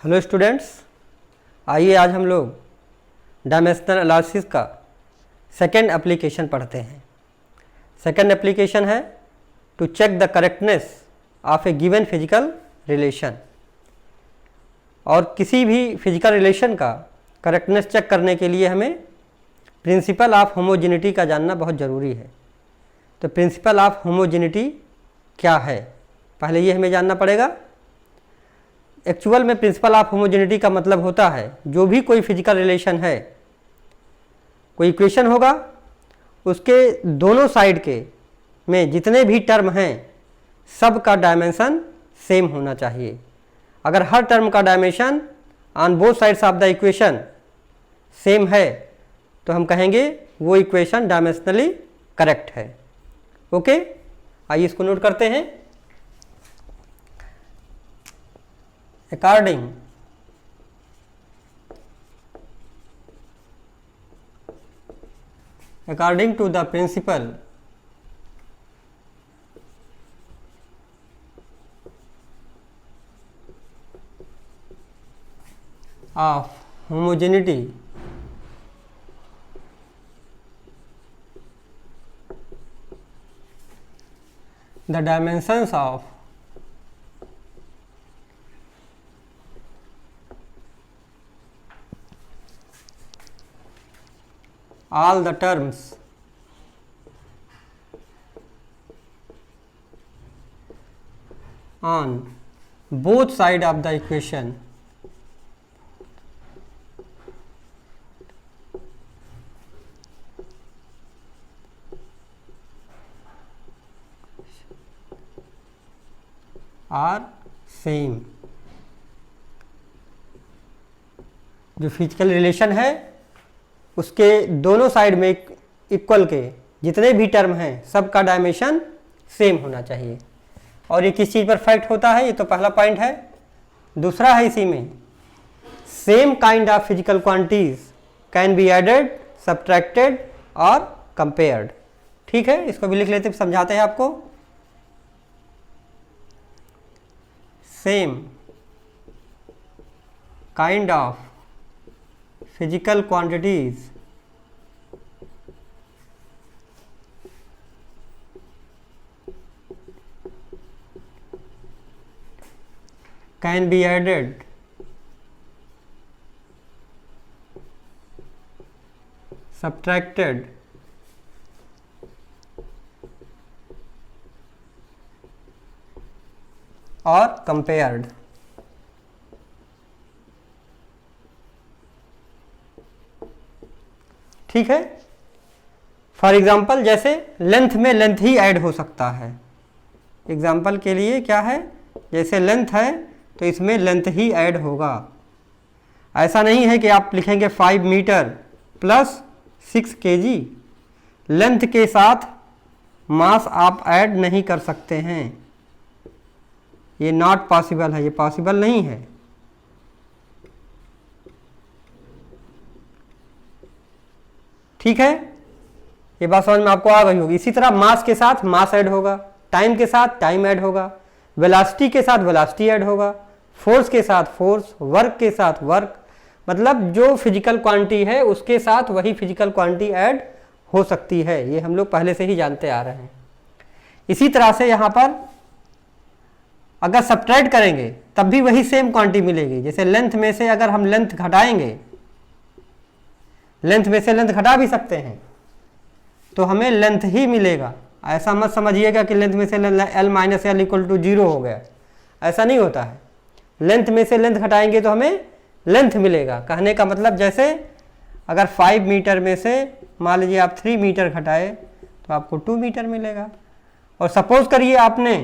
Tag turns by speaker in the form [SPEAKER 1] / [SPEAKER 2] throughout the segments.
[SPEAKER 1] Hello students, आइए आज हम लोग डायमेंशनल एनालिसिस का सेकेंड एप्लीकेशन पढ़ते हैं। सेकेंड एप्लीकेशन है to check the correctness of a given physical relation. और किसी भी फिजिकल रिलेशन का करेक्टनेस चेक करने के लिए हमें प्रिंसिपल ऑफ होमोजेनिटी का जानना बहुत ज़रूरी है। तो प्रिंसिपल ऑफ होमोजेनिटी क्या है, पहले ये हमें जानना पड़ेगा। एक्चुअल में प्रिंसिपल ऑफ होमोजेनिटी का मतलब होता है जो भी कोई फिजिकल रिलेशन है, कोई इक्वेशन होगा, उसके दोनों साइड के में जितने भी टर्म हैं सब का डायमेंशन सेम होना चाहिए। अगर हर टर्म का dimension on both sides of the equation same है तो हम कहेंगे वो इक्वेशन डायमेंशनली करेक्ट है। ओके, आइए इसको नोट करते हैं। According to the principle of homogeneity, the dimensions of all the terms on both sides of the equation are same। जो फिजिकल रिलेशन है उसके दोनों साइड में इक्वल के जितने भी टर्म हैं सबका डायमेंशन सेम होना चाहिए। और ये किस चीज़ पर फैक्ट होता है, ये तो पहला पॉइंट है। दूसरा है इसी में same kind of physical quantities can be added, subtracted और कंपेयर्ड। ठीक है, इसको भी लिख लेते समझाते हैं आपको। Same kind of physical quantities can be added, subtracted और compared। ठीक है, फॉर एग्जाम्पल जैसे लेंथ में लेंथ ही ऐड हो सकता है। एग्जाम्पल के लिए क्या है, जैसे लेंथ है तो इसमें लेंथ ही ऐड होगा। ऐसा नहीं है कि आप लिखेंगे 5 मीटर प्लस 6 kg। लेंथ के साथ मास आप ऐड नहीं कर सकते हैं, ये नॉट पॉसिबल है, ये पॉसिबल नहीं है। ठीक है, ये बात समझ में आपको आ गई होगी। इसी तरह मास के साथ मास ऐड होगा, टाइम के साथ टाइम ऐड होगा, वेलोसिटी के साथ वेलोसिटी ऐड होगा, फोर्स के साथ फोर्स, वर्क के साथ वर्क, मतलब जो फिजिकल क्वांटिटी है उसके साथ वही फिजिकल क्वांटिटी ऐड हो सकती है। ये हम लोग पहले से ही जानते आ रहे हैं। इसी तरह से यहाँ पर अगर सब्ट्रैक्ट करेंगे तब भी वही सेम क्वांटिटी मिलेगी। जैसे लेंथ में से अगर हम लेंथ घटाएंगे, लेंथ में से लेंथ घटा भी सकते हैं तो हमें लेंथ ही मिलेगा। ऐसा मत समझिएगा कि लेंथ में से l minus L equal to 0 हो गया, ऐसा नहीं होता है। लेंथ में से लेंथ घटाएंगे तो हमें लेंथ मिलेगा। कहने का मतलब जैसे अगर 5 मीटर में से मान लीजिए आप 3 मीटर घटाए तो आपको 2 मीटर मिलेगा। और सपोज करिए आपने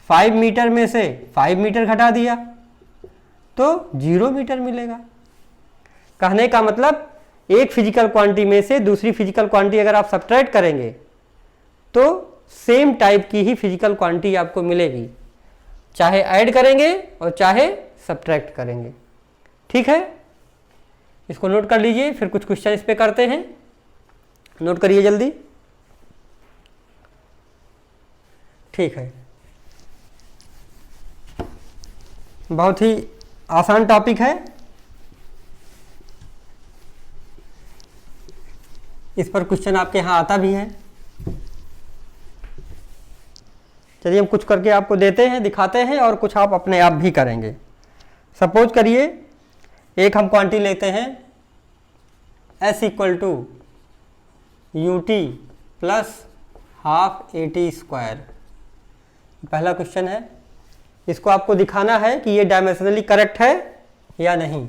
[SPEAKER 1] 5 मीटर में से 5 मीटर घटा दिया तो 0 मीटर मिलेगा। कहने का मतलब एक फिजिकल क्वांटिटी में से दूसरी फिजिकल क्वांटिटी अगर आप सब्ट्रैक्ट करेंगे तो सेम टाइप की ही फिजिकल क्वांटिटी आपको मिलेगी, चाहे ऐड करेंगे और चाहे सब्ट्रैक्ट करेंगे। ठीक है, इसको नोट कर लीजिए, फिर कुछ क्वेश्चन इस पे करते हैं। नोट करिए जल्दी। ठीक है, बहुत ही आसान टॉपिक है, इस पर क्वेश्चन आपके यहाँ आता भी है। चलिए हम कुछ करके आपको देते हैं, दिखाते हैं, और कुछ आप अपने आप भी करेंगे। सपोज करिए एक हम क्वांटिटी लेते हैं s equal to u t plus half a t square. पहला क्वेश्चन है, इसको आपको दिखाना है कि ये डायमेंशनली करेक्ट है या नहीं।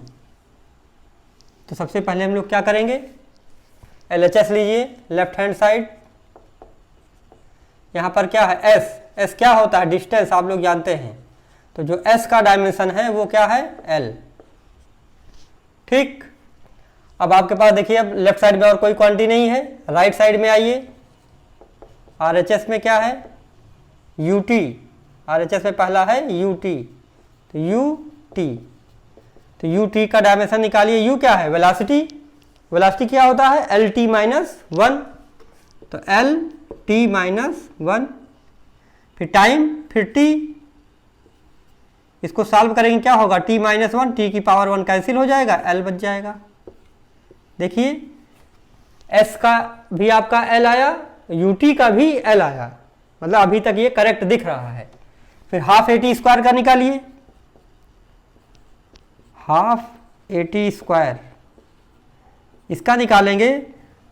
[SPEAKER 1] तो सबसे पहले हम लोग क्या करेंगे, LHS लीजिए लेफ्ट हैंड साइड। यहाँ पर क्या है s क्या होता है, डिस्टेंस आप लोग जानते हैं। तो जो s का डायमेंशन है वो क्या है, l। ठीक, अब आपके पास देखिए अब लेफ्ट साइड में और कोई क्वांटिटी नहीं है, राइट साइड में आइए। RHS में क्या है, ut। RHS में पहला है ut, तो ut, तो ut का डायमेंशन निकालिए। u क्या है, वेलोसिटी। वेलोसिटी क्या होता है, lt माइनस 1, तो lt माइनस 1। फिर टाइम, फिर t, इसको सॉल्व करेंगे क्या होगा, t माइनस 1, t की पावर 1 कैंसिल हो जाएगा, l बच जाएगा। देखिए s का भी आपका l आया, ut का भी l आया, मतलब अभी तक ये करेक्ट दिख रहा है। फिर हाफ ए टी स्क्वायर का निकालिए, हाफ ए टी स्क्वायर इसका निकालेंगे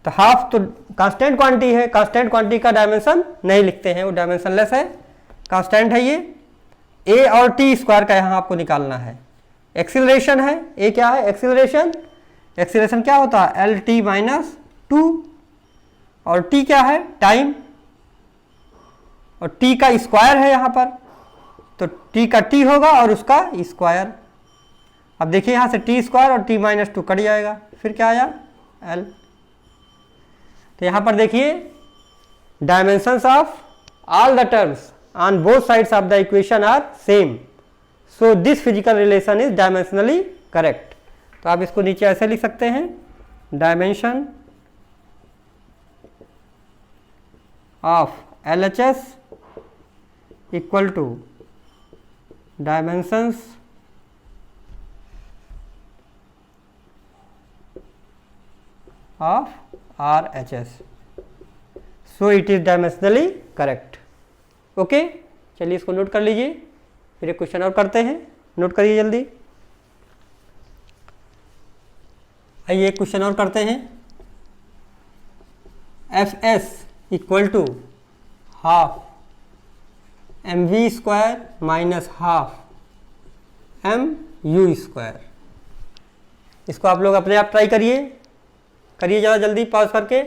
[SPEAKER 1] तो हाफ तो कांस्टेंट क्वांटिटी है, कांस्टेंट क्वांटिटी का डायमेंशन नहीं लिखते हैं, वो डायमेंशनलेस है, कांस्टेंट है ये। ए और टी स्क्वायर का यहाँ आपको निकालना है। एक्सीलरेशन है, ए क्या है, एक्सीलरेशन। एक्सीलरेशन क्या होता है, एल टी माइनस 2, और टी क्या है, टाइम, और टी का स्क्वायर है यहाँ पर, तो टी का टी होगा और उसका स्क्वायर। अब देखिए यहाँ से टी स्क्वायर और टी माइनस 2 कट जाएगा, फिर क्या आया, एल। तो यहाँ पर देखिए dimensions of all the terms on both sides of the equation are same, so this physical relation is dimensionally correct. तो आप इसको नीचे ऐसे लिख सकते हैं, dimension of LHS equal to dimensions of RHS, so it is dimensionally correct. Okay, चलिए इसको नोट कर लीजिए, फिर एक क्वेश्चन और करते हैं, नोट करिए जल्दी। आइए एक क्वेश्चन और करते हैं। FS equal to half mv square minus half mu square. इसको आप लोग अपने आप ट्राई करिए, करिए ज़रा जल्दी पॉज करके।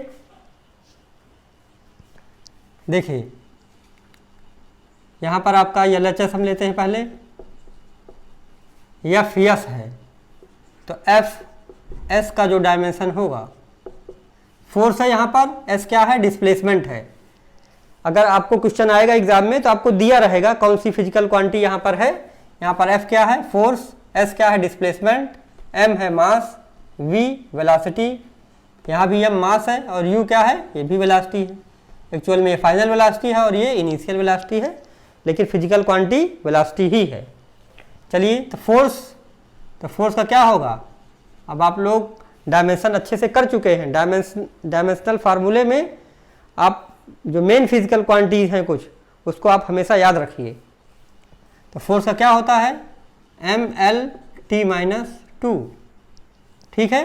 [SPEAKER 1] देखिए यहाँ पर आपका LHS हम लेते हैं पहले, एफ यस है, तो एफ एस का जो डायमेंशन होगा, फोर्स है यहाँ पर, एस क्या है, डिस्प्लेसमेंट है। अगर आपको क्वेश्चन आएगा एग्जाम में तो आपको दिया रहेगा कौन सी फिजिकल क्वांटिटी यहाँ पर है। यहाँ पर एफ क्या है, फोर्स, एस क्या है, डिस्प्लेसमेंट, एम है मास, वी वेलोसिटी, यहाँ भी एम मास है, और यू क्या है, ये भी वेलोसिटी है। एक्चुअल में ये फाइनल वेलोसिटी है और ये इनिशियल वेलोसिटी है, लेकिन फिजिकल क्वांटिटी वेलोसिटी ही है। चलिए तो फोर्स का क्या होगा, अब आप लोग डायमेंशन अच्छे से कर चुके हैं, डायमेंशनल फार्मूले में आप जो मेन फिजिकल क्वांटिटीज हैं कुछ, उसको आप हमेशा याद रखिए। तो फोर्स का क्या होता है, एम एल टी माइनस 2, ठीक है।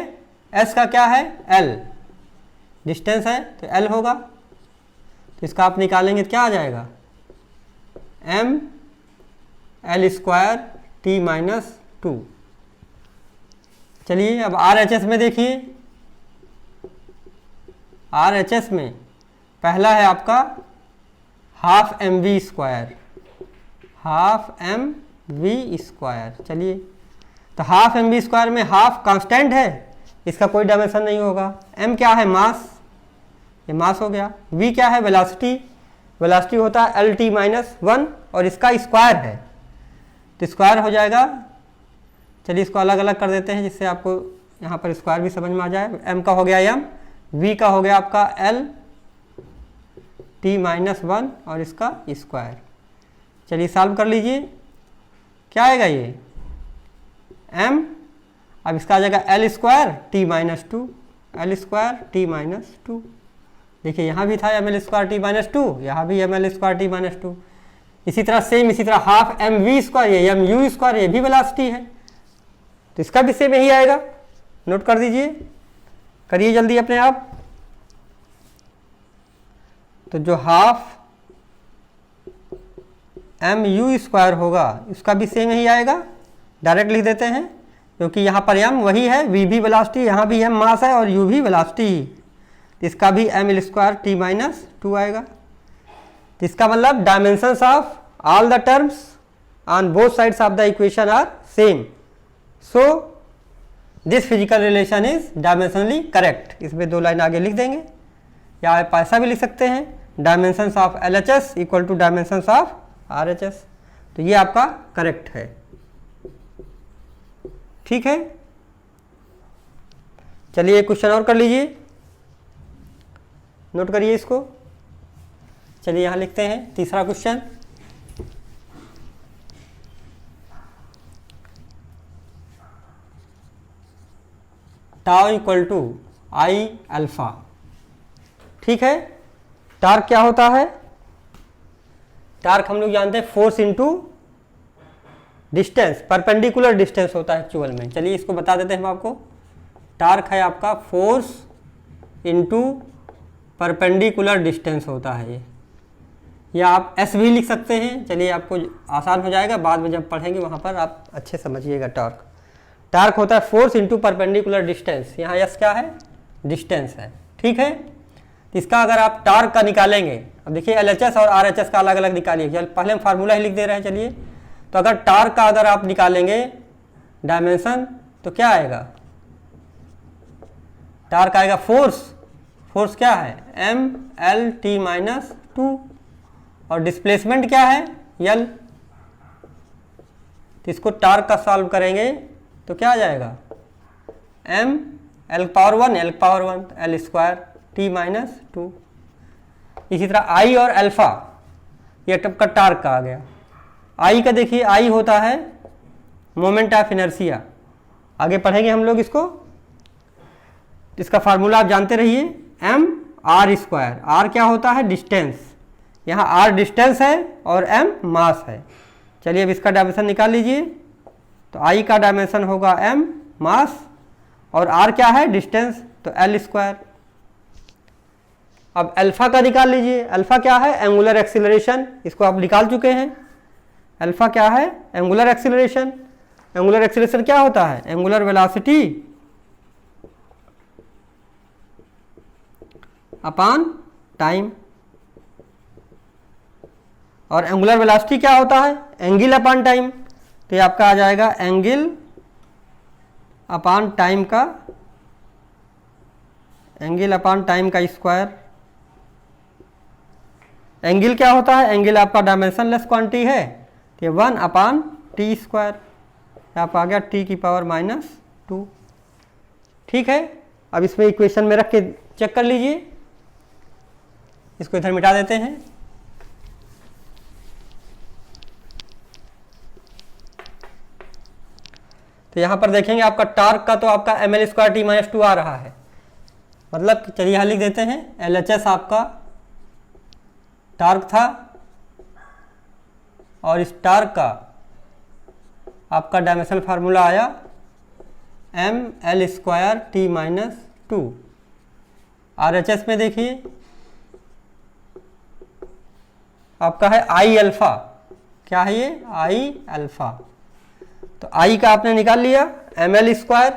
[SPEAKER 1] एस का क्या है, एल, डिस्टेंस है तो एल होगा, तो इसका आप निकालेंगे तो क्या आ जाएगा, M L square T minus 2। चलिए अब RHS में देखिए, RHS में पहला है आपका half mv square, half mv square. चलिए तो हाफ mv स्क्वायर में हाफ कांस्टेंट है, इसका कोई डायमेंशन नहीं होगा। m क्या है, मास, ये मास हो गया। v क्या है, वेलोसिटी, वेलोसिटी होता है एल टी माइनस 1 और इसका स्क्वायर है, तो स्क्वायर हो जाएगा। चलिए इसको अलग अलग कर देते हैं जिससे आपको यहाँ पर स्क्वायर भी समझ में आ जाए। m का हो गया m, v का हो गया आपका l t माइनस 1 और इसका स्क्वायर। चलिए सॉल्व कर लीजिए, क्या आएगा ये, m, अब इसका आ जाएगा L square T minus two, L square T minus two. देखिए यहाँ भी था M L square T minus two, यहाँ भी M L square T minus two. इसी तरह सेम, इसी तरह हाफ एम वी स्क्वायर, ये एम यू स्क्वायर, ये भी वेलोसिटी है, तो इसका भी सेम यही आएगा। नोट कर दीजिए, करिए जल्दी अपने आप। तो जो हाफ एम यू स्क्वायर होगा इसका भी सेम यही आएगा। डायरेक्ट लिख देते हैं, क्योंकि यहाँ पर एम वही है, वी भी वेलोसिटी, यहाँ भी एम मास है और यू भी वेलोसिटी, इसका भी M L square T minus two आएगा। तो इसका मतलब dimensions of all the terms on both sides of the equation are same, so this physical relation is dimensionally correct. इसमें 2 लाइन आगे लिख देंगे, या आप ऐसा भी लिख सकते हैं, dimensions of L H S equal to dimensions of R H S. तो ये आपका करेक्ट है, ठीक है। चलिए एक क्वेश्चन और कर लीजिए, नोट करिए इसको। चलिए यहां लिखते हैं तीसरा question. Tau equal to I alpha, ठीक है। टार्क क्या होता है? टार्क हम लोग जानते हैं force into distance, perpendicular distance होता है एक्चुअल में। चलिए इसको बता देते हैं हम आपको। टार्क है आपका फोर्स इनटू परपेंडिकुलर डिस्टेंस होता है ये, या आप एस भी लिख सकते हैं। चलिए आपको आसान हो जाएगा, बाद में जब पढ़ेंगे वहाँ पर आप अच्छे समझिएगा। टार्क टार्क होता है फोर्स इनटू परपेंडिकुलर डिस्टेंस, यहाँ एस क्या है? डिस्टेंस है, ठीक है। इसका अगर आप टार्क का निकालेंगे, अब देखिए एलएचएस और आरएचएस का अलग अलग निकालिए। चल पहले हम फार्मूला ही लिख दे रहे हैं। चलिए, तो अगर टार्क का अगर आप निकालेंगे डायमेंशन, तो क्या आएगा? टार्क आएगा फोर्स, फोर्स क्या है? M L T minus two, और डिस्प्लेसमेंट क्या है? यल। तो इसको टार्क का सॉल्व करेंगे तो क्या आ जाएगा? M L power one, L power one, L square T minus two. इसी तरह आई और अल्फा, ये टप का टार्क का आ गया। आई का देखिए, आई होता है मोमेंट ऑफ इनर्शिया, आगे पढ़ेंगे हम लोग इसको। इसका फार्मूला आप जानते रहिए, एम आर स्क्वायर। आर क्या होता है? डिस्टेंस, यहाँ आर डिस्टेंस है और एम मास है। चलिए अब इसका डायमेंशन निकाल लीजिए। तो आई का डायमेंशन होगा एम मास, और आर क्या है? डिस्टेंस, तो एल स्क्वायर। अब अल्फा का निकाल लीजिए। अल्फा क्या है? एंगुलर एक्सीलरेशन, इसको आप निकाल चुके हैं। अल्फा क्या है? Angular acceleration. एंगुलर एक्सीलरेशन क्या होता है? Angular velocity upon time. और एंगुलर वेलोसिटी क्या होता है? Angle upon time. तो ये आपका आ जाएगा एंगल अपॉन टाइम का, एंगल अपॉन टाइम का स्क्वायर। एंगल क्या होता है? एंगल आपका डायमेंशनलेस क्वांटिटी है, तो ये 1 अपॉन टी स्क्वायर, आप आ गया टी की पावर माइनस 2, ठीक है। अब इसमें इक्वेशन में रख के चेक कर लीजिए। इसको इधर मिटा देते हैं। तो यहाँ पर देखेंगे आपका टार्क का, तो आपका M L square T minus two आ रहा है। मतलब चलिए यहाँ लिख देते हैं, एल एच एस आपका टार्क था, और इस टार्क का आपका डायमेंशनल फार्मूला आया M L square T minus two. R H S में देखिए आपका है आई अल्फा। क्या है ये? I alpha. तो आई का आपने निकाल लिया एम एल स्क्वायर,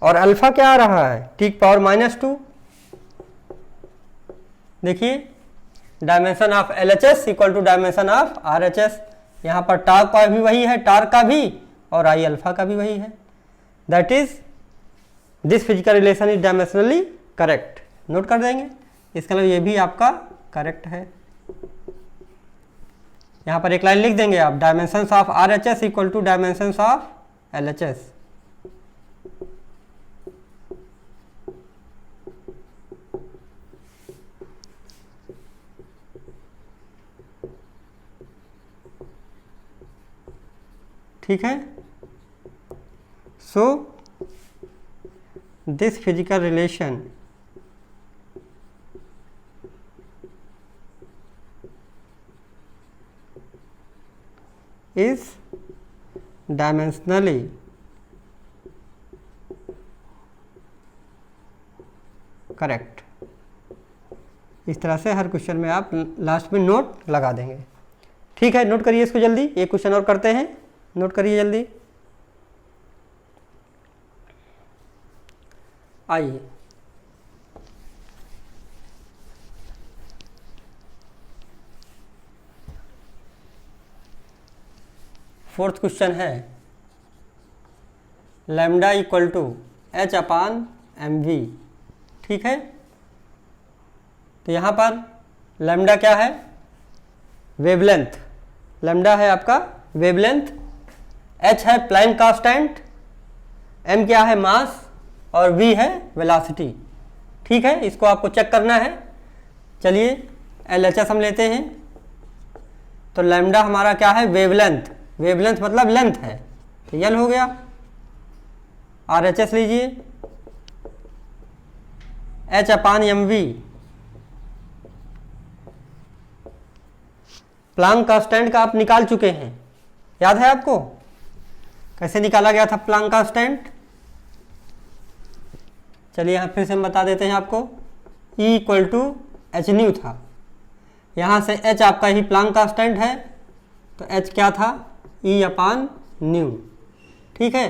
[SPEAKER 1] और अल्फा क्या आ रहा है? टी की पावर माइनस 2। देखिए dimension of L H S equal to dimension of R H S. यहाँ पर टार्क का भी वही है, टार्क का भी, और आई अल्फा का भी वही है। That is this physical relation is dimensionally correct. Note कर देंगे, इसका मतलब ये भी आपका करेक्ट है। यहाँ पर एक लाइन लिख देंगे आप, dimensions of R H S equal to dimensions of L H S. ठीक है। सो this physical relation is dimensionally correct. इस तरह से हर क्वेश्चन में आप लास्ट में नोट लगा देंगे। ठीक है, नोट करिए इसको जल्दी। एक क्वेश्चन और करते हैं, नोट करिए जल्दी। आइए, फोर्थ क्वेश्चन है lambda equal to h upon m v. ठीक है, तो यहाँ पर लैम्डा क्या है? वेवलेंथ। लैम्डा है आपका वेवलेंथ, एच है प्लैंक कांस्टेंट, एम क्या है? मास, और वी है वेलोसिटी। ठीक है, इसको आपको चेक करना है। चलिए एलएचएस हम लेते हैं। तो लैम्डा हमारा क्या है? वेवलेंथ। वेवलेंथ मतलब लेंथ है, तो यल हो गया। आरएचएस लीजिए, h upon m v. Planck constant का आप निकाल चुके हैं, याद है आपको कैसे निकाला गया था प्लैंक कांस्टेंट? चलिए यहाँ फिर से हम बता देते हैं आपको। E equal to h nu था, यहाँ से H आपका ही प्लैंक कांस्टेंट है, तो H क्या था? E अपान न्यू। ठीक है,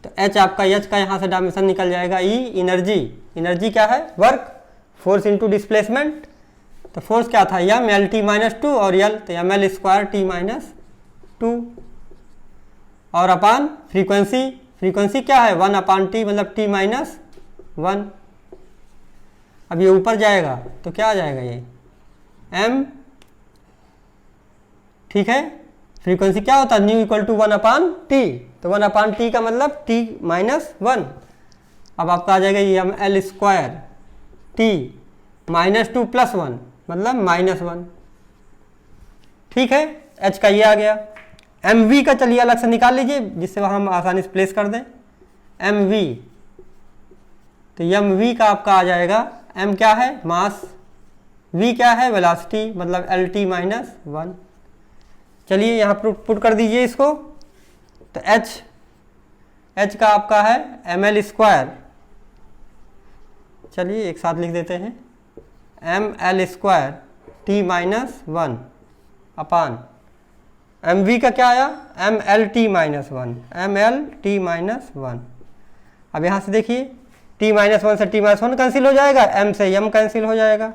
[SPEAKER 1] तो H आपका H का यहाँ से डायमेंशन निकल जाएगा। E एनर्जी, एनर्जी क्या है? Work, force into displacement. तो फोर्स क्या था? M L T minus two, और यल तो M L square T minus two, और अपान फ्रीक्वेंसी। फ्रीक्वेंसी क्या है? 1 अपान टी, मतलब टी माइनस 1। अब ये ऊपर जाएगा तो क्या आ जाएगा? ये एम। ठीक है, फ्रीक्वेंसी क्या होता है? Nu equal to 1 upon T, तो 1 अपान टी का मतलब टी माइनस 1। अब आपका आ जाएगा ये M L square T minus 2 plus 1, मतलब माइनस 1। ठीक है, एच का ये आ गया। एम वी का चलिए अलग से निकाल लीजिए, जिससे हम आसानी से प्लेस कर दें। एम वी, तो एम वी का आपका आ जाएगा, एम क्या है? मास, वी क्या है? वेलोसिटी, मतलब एल टी माइनस 1। चलिए यहाँ पुट कर दीजिए इसको। तो एच का आपका है एम एल स्क्वायर। चलिए एक साथ लिख देते हैं, M L square T minus 1 upon m v का क्या आया? M L T minus 1, M L T minus 1। अब यहाँ से देखिए, टी माइनस 1 से टी माइनस 1 कैंसिल हो जाएगा, एम से एम कैंसिल हो जाएगा।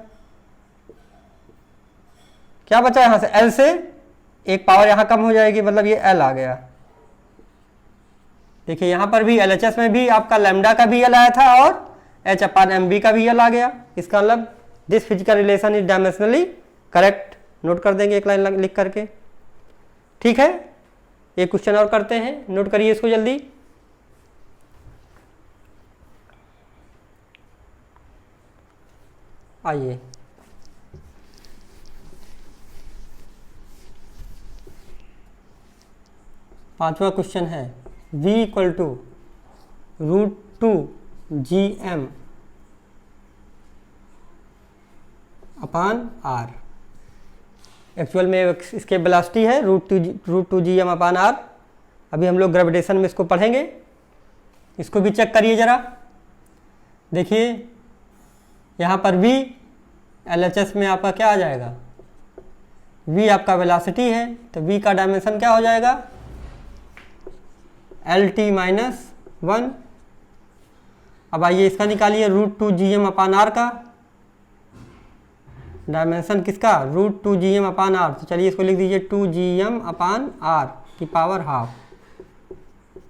[SPEAKER 1] क्या बचा? यहाँ से एल से एक पावर यहाँ कम हो जाएगी, मतलब ये एल आ गया। देखिए यहाँ पर भी एलएचएस में भी आपका लैम्डा का भी एल आया था, और एच अपान एम बी का भी एल आ गया। इसका मतलब this physical relation is dimensionally correct. Note कर देंगे एक लाइन लिख करके। ठीक है, एक क्वेश्चन और करते हैं, नोट करिए इसको जल्दी। आइए, पांचवा क्वेश्चन है v equal to √2 gm upon r। Actual में इसके वेलोसिटी है √2 gm अपान r। अभी हम लोग ग्रेविटेशन में इसको पढ़ेंगे, इसको भी चेक करिए ज़रा। देखिए यहाँ पर v LHS में आपका क्या आ जाएगा? v आपका वेलोसिटी है, तो v का डायमेंशन क्या हो जाएगा? L T minus 1। अब आइए इसका निकालिए, √2 gm अपान r का डायमेंशन किसका? √2 gm अपान r। तो चलिए इसको लिख दीजिए 2 gm अपान r की पावर हाफ।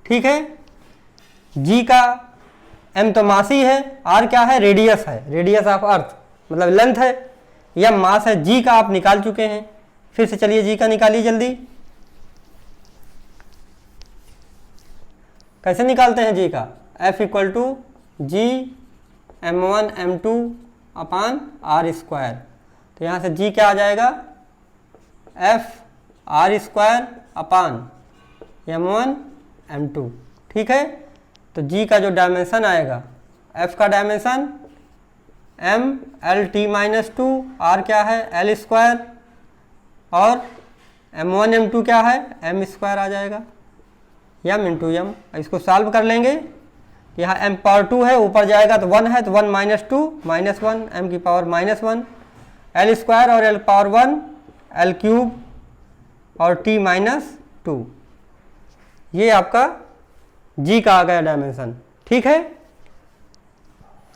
[SPEAKER 1] ठीक है, g का m तो मास ही है, r क्या है? रेडियस है, रेडियस ऑफ अर्थ, मतलब लेंथ है। m मास है, g का आप निकाल चुके हैं। फिर से चलिए g का निकालिए जल्दी। कैसे निकालते हैं g का? f equal to G m1 m2 upon r square. तो यहाँ से g क्या आ जाएगा? f r square upon m1 m2। ठीक है, तो g का जो डायमेंशन आएगा, f का dimension m l t minus 2, r क्या है l स्क्वायर, और m1 m2 क्या है m स्क्वायर आ जाएगा, m इंटू m। इसको सॉल्व कर लेंगे, यहाँ m पावर 2 है, ऊपर जाएगा तो 1 है, तो 1 माइनस 2 माइनस 1, m की पावर माइनस 1, l स्क्वायर और l पावर 1, l क्यूब और t माइनस 2। ये आपका g का आ गया डायमेंशन। ठीक है,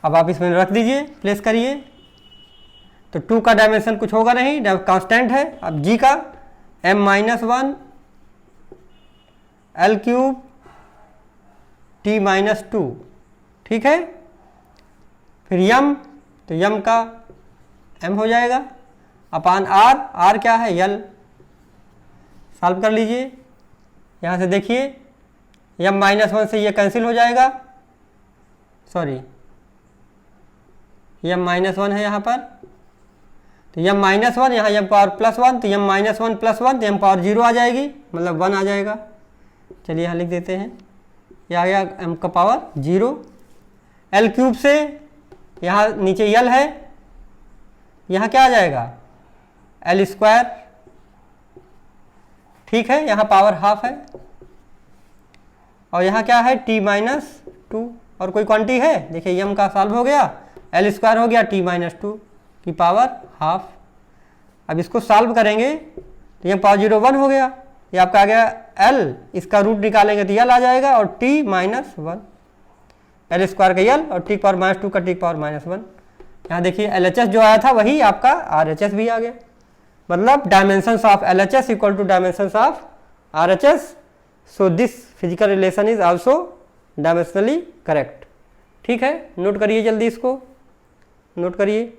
[SPEAKER 1] अब आप इसमें रख दीजिए, प्लेस करिए, तो 2 का डायमेंशन कुछ होगा नहीं, कांस्टेंट है। अब g का m minus 1 l cube t minus 2। ठीक है, फिर m, तो m का m हो जाएगा अपान r, r क्या है l। सॉल्व कर लीजिए, यहाँ से देखिए m माइनस 1 से ये कैंसिल हो जाएगा, सॉरी m माइनस 1 है यहाँ पर, तो m माइनस 1, यहाँ m पावर प्लस 1, तो m माइनस 1 प्लस 1, तो m पावर 0 आ जाएगी, मतलब 1 आ जाएगा। चलिए यहाँ लिख देते हैं, ये आ गया m का पावर 0। l क्यूब से यहाँ नीचे l है, यहाँ क्या आ जाएगा l स्क्वायर। ठीक है, यहाँ पावर हाफ है, और यहाँ क्या है t माइनस 2, और कोई क्वांटिटी है, देखिए m का सॉल्व हो गया, l स्क्वायर हो गया, t माइनस 2 की पावर हाफ। अब इसको सॉल्व करेंगे तो यहाँ पावर 0 1 हो गया, ये आपका आ गया l, इसका रूट निकालेंगे तो l आ जाएगा, और t माइनस 1, l स्क्वायर का l और t पावर माइनस 2 का t पावर माइनस 1। यहाँ देखिए LHS जो आया था वही आपका RHS भी आ गया, मतलब dimensions of LHS equal to dimensions of RHS। So this physical relation is also dimensionally correct. ठीक है, नोट करिए जल्दी, इसको नोट करिए।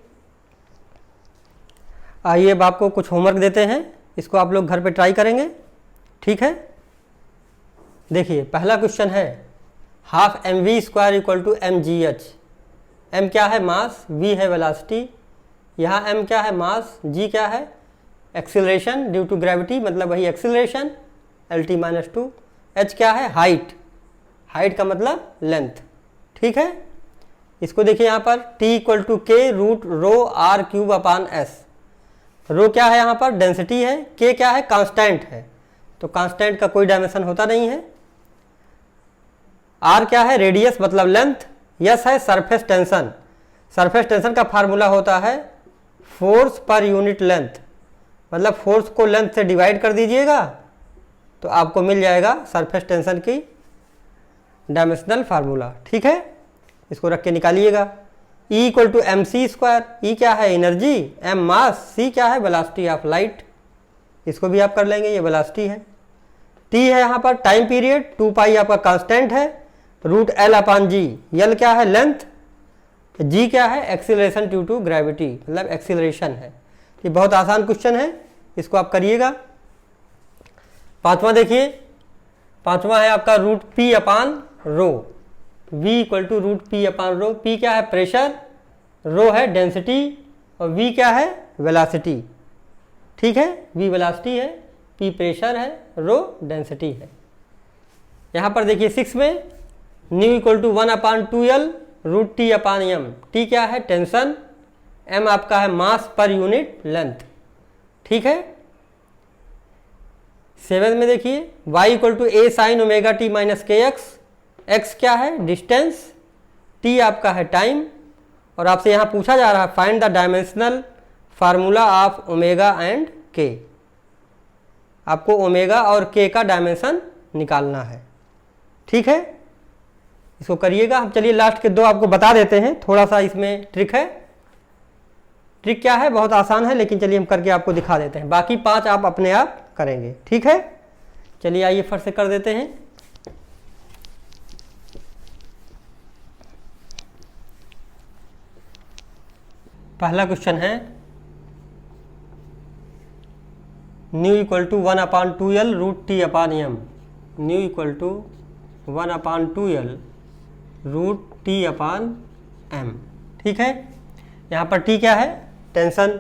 [SPEAKER 1] आइए अब आपको कुछ होमवर्क देते हैं, इसको आप लोग घर पे ट्राई करेंगे। ठीक है, देखिए पहला क्वेश्चन है, half m v square equal to m g h. एम क्या है मास, वी है वेलोसिटी, यहाँ एम क्या है मास, जी क्या है एक्सीलरेशन ड्यू टू ग्रेविटी, मतलब वही acceleration L T minus 2, H क्या है हाइट, हाइट का मतलब लेंथ। ठीक है, इसको देखिए यहाँ पर t इक्वल टू के root rho r cube upon S. Rho क्या है यहाँ पर डेंसिटी है, k क्या है कांस्टेंट है, तो कांस्टेंट का कोई डायमेंशन होता नहीं है। r क्या है रेडियस मतलब लेंथ, यस है सरफेस टेंशन, सरफेस टेंशन का फार्मूला होता है फोर्स पर यूनिट लेंथ, मतलब फोर्स को लेंथ से डिवाइड कर दीजिएगा तो आपको मिल जाएगा सरफेस टेंशन की डायमेंशनल फार्मूला। ठीक है, इसको रख के निकालिएगा। E equal to M C square, E क्या है एनर्जी, m मास, c क्या है वेलोसिटी ऑफ लाइट, इसको भी आप कर लेंगे, ये वेलोसिटी है। t है यहाँ पर टाइम पीरियड, 2 पाई आपका कांस्टेंट है, रूट l अपान जी, l क्या है लेंथ, g क्या है एक्सीलरेशन ड्यू टू ग्रेविटी, मतलब एक्सीलरेशन है। ये बहुत आसान क्वेश्चन है, इसको आप करिएगा। पांचवा देखिए, पांचवा है आपका root p upon rho, v equal to root p upon rho. p क्या है प्रेशर, रो है डेंसिटी, और v क्या है वेलोसिटी। ठीक है, v वेलोसिटी है, p प्रेशर है, रो डेंसिटी है। यहाँ पर देखिए 6 में nu equal to 1 upon 2l root T upon m। t क्या है टेंशन, m आपका है मास पर यूनिट लेंथ। ठीक है, 7 में देखिए y equal to a sine omega t minus k x, x क्या है डिस्टेंस, t आपका है टाइम, और आपसे यहाँ पूछा जा रहा है find the dimensional formula of omega and k। आपको ओमेगा और k का डायमेंशन निकालना है। ठीक है, इसको करिएगा। हम चलिए लास्ट के 2 आपको बता देते हैं, थोड़ा सा इसमें ट्रिक है। ट्रिक क्या है, बहुत आसान है, लेकिन चलिए हम करके आपको दिखा देते हैं, बाकी 5 आप अपने आप करेंगे। ठीक है, चलिए आइए फट से कर देते हैं। पहला क्वेश्चन है nu equal to 1 upon 2l root T upon m, nu equal to 1 upon 2l root T upon m। ठीक है, यहाँ पर t क्या है टेंशन,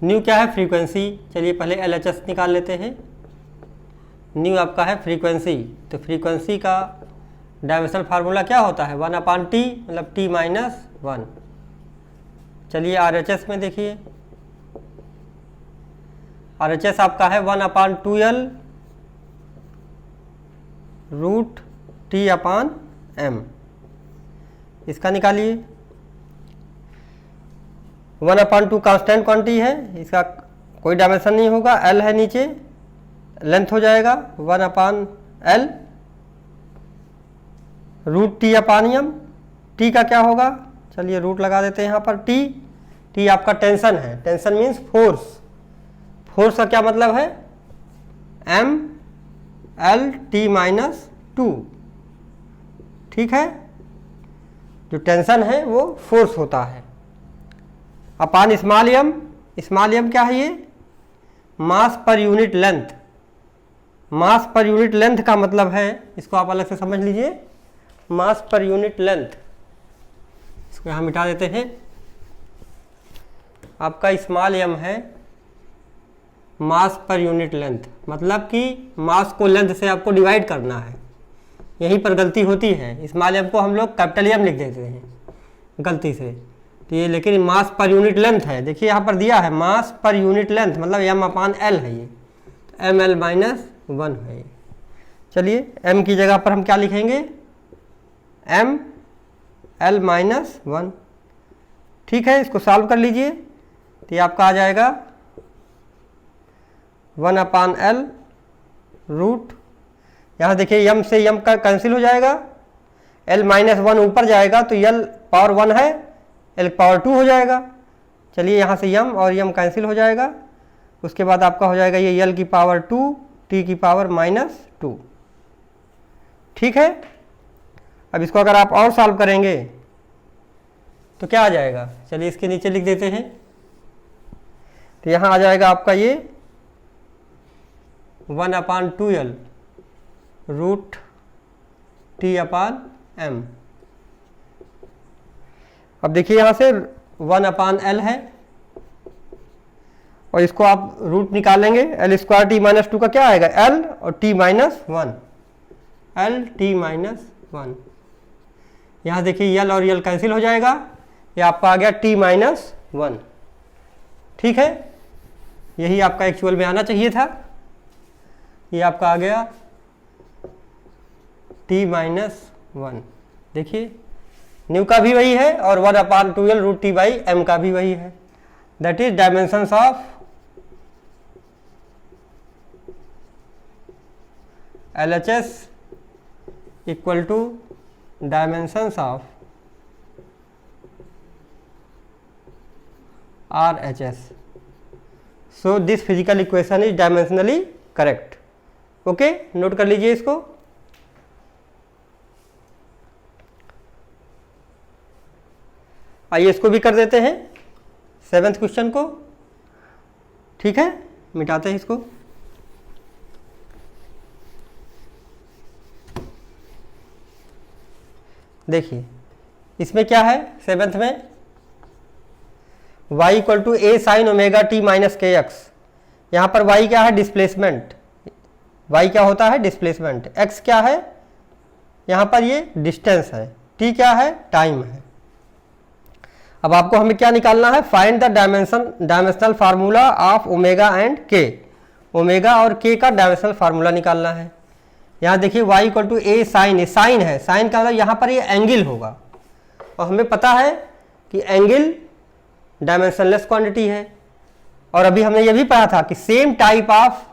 [SPEAKER 1] न्यू क्या है फ्रीक्वेंसी। चलिए पहले LHS निकाल लेते हैं। न्यू आपका है फ्रीक्वेंसी, तो फ्रीक्वेंसी का डायमेंशनल फार्मूला क्या होता है 1/t, मतलब t-1। चलिए RHS में देखिए, RHS आपका है 1/2L √T/m। इसका निकालिए। 1/2 कांस्टेंट क्वांटिटी है, इसका कोई डायमेंशन नहीं होगा, L है नीचे, लेंथ हो जाएगा 1/L √T/m। T का क्या होगा, चलिए रूट लगा देते हैं यहाँ पर। T आपका टेंशन है, टेंशन मीन्स फोर्स, फोर्स का क्या मतलब है mLT-2, ठीक है। जो टेंशन है वो फोर्स होता है। Upon small m, small m क्या है, ये मास पर यूनिट लेंथ। मास पर यूनिट लेंथ का मतलब है, इसको आप अलग से समझ लीजिए, मास पर यूनिट लेंथ, इसको यहाँ मिटा देते हैं। आपका स्मॉल एम है मास पर यूनिट लेंथ, मतलब कि मास को लेंथ से आपको डिवाइड करना है, यहीं पर गलती होती है। स्मॉल एम को हम लोग कैपिटल एम लिख देते हैं गलती से, तो ये लेकिन मास पर यूनिट लेंथ है। देखिए यहाँ पर दिया है मास पर यूनिट लेंथ, मतलब m/L है, ये mL-1 है ये। चलिए m की जगह पर हम क्या लिखेंगे mL-1, ठीक है। इसको सॉल्व कर लीजिए, तो ये आपका आ जाएगा 1/L रूट, यहाँ देखिए m से m का कैंसिल हो जाएगा, L-1 ऊपर जाएगा तो L पावर 1 है, L पावर 2 हो जाएगा। चलिए यहाँ से m और m कैंसिल हो जाएगा, उसके बाद आपका हो जाएगा ये L की पावर 2 T की पावर -2, ठीक है। अब इसको अगर आप और सॉल्व करेंगे तो क्या आ जाएगा, चलिए इसके नीचे लिख देते हैं, तो यहाँ आ जाएगा आपका ये 1/2L √T/m। अब देखिए यहाँ से 1/L है, और इसको आप रूट निकालेंगे, L² T-2 का क्या आएगा L और T-1, L-T-1। यहाँ देखिए L और L कैंसिल हो जाएगा, ये आपका आ गया T-1, ठीक है। यही आपका एक्चुअल में आना चाहिए था, ये आपका आ गया T-1। देखिए न्यू का भी वही है और 1/2L √T/m का भी वही है, that is dimensions of LHS equal to dimensions of RHS। So this physical equation is dimensionally correct. Okay, note कर लीजिए इसको। आइए इसको भी कर देते हैं, 7th क्वेश्चन को, ठीक है। मिटाते हैं इसको। देखिए इसमें क्या है 7th में, y = a sin ωt - kx। यहाँ पर y क्या है डिस्प्लेसमेंट, y क्या होता है डिस्प्लेसमेंट, x क्या है यहाँ पर ये डिस्टेंस है, t क्या है टाइम है। अब आपको हमें क्या निकालना है, find the dimensional formula of omega and k। Omega और k का डायमेंशनल फार्मूला निकालना है। यहाँ देखिए y = a sin, साइन है, साइन का मतलब यहाँ पर ये एंगल होगा, और हमें पता है कि एंगल डायमेंशनलेस क्वांटिटी है। और अभी हमने ये भी पढ़ा था कि same type of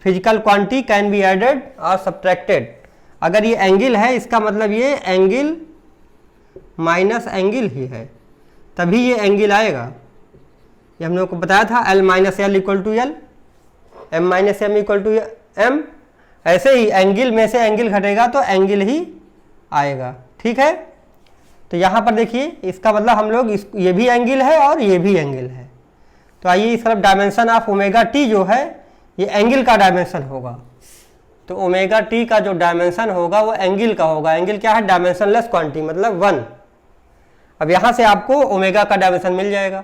[SPEAKER 1] physical quantity can be added और सब्ट्रैक्टेड। अगर ये एंगल है इसका मतलब ये एंगल माइनस एंगल ही है, तभी ये एंगल आएगा। ये हम लोग को बताया था L - L = L, M - M = M। ऐसे ही एंगल में से एंगल घटेगा तो एंगल ही आएगा, ठीक है। तो यहाँ पर देखिए इसका मतलब हम लोग ये भी एंगल है और ये भी एंगल है। तो आइए इस तरफ डायमेंशन ऑफ ओमेगा टी जो है ये एंगल का डायमेंशन होगा, तो ओमेगा टी का जो डायमेंशन होगा वो एंगल का होगा। एंगल क्या है डायमेंशनलेस क्वांटिटी, मतलब 1। अब यहाँ से आपको ओमेगा का डायमेंशन मिल जाएगा,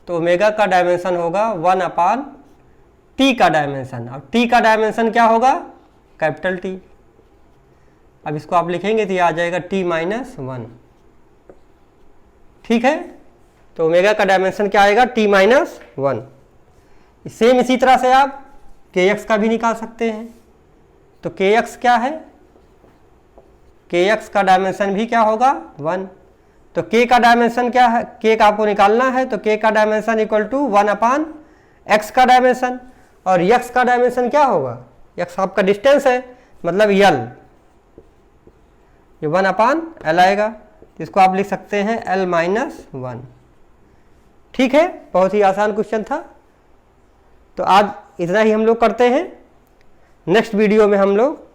[SPEAKER 1] तो ओमेगा का डायमेंशन होगा 1/t का डायमेंशन। अब t का डायमेंशन क्या होगा कैपिटल टी। अब इसको आप लिखेंगे तो ये आ जाएगा t-1। ठीक है, तो ओमेगा का डायमेंशन क्या आएगा, t-1। सेम इसी तरह से आप kx का भी निकाल सकते हैं। तो kx क्या है, kx का डायमेंशन भी क्या होगा 1। तो k का डायमेंशन क्या है, k का आपको निकालना है, तो k का डायमेंशन इक्वल टू 1/x का डायमेंशन, और x का डायमेंशन क्या होगा, x आपका डिस्टेंस है मतलब l, ये 1/l आएगा। इसको आप लिख सकते हैं l-1। ठीक है, बहुत ही आसान क्वेश्चन था। तो आज इतना ही हम लोग करते हैं। नेक्स्ट वीडियो में हम लोग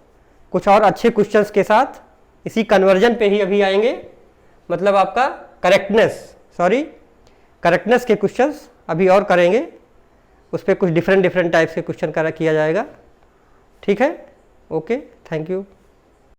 [SPEAKER 1] कुछ और अच्छे क्वेश्चंस के साथ इसी कन्वर्जन पे ही अभी आएंगे, मतलब आपका करेक्टनेस के क्वेश्चंस अभी और करेंगे। उस पर कुछ डिफरेंट टाइप्स के क्वेश्चन किया जाएगा। ठीक है, ओके, थैंक यू।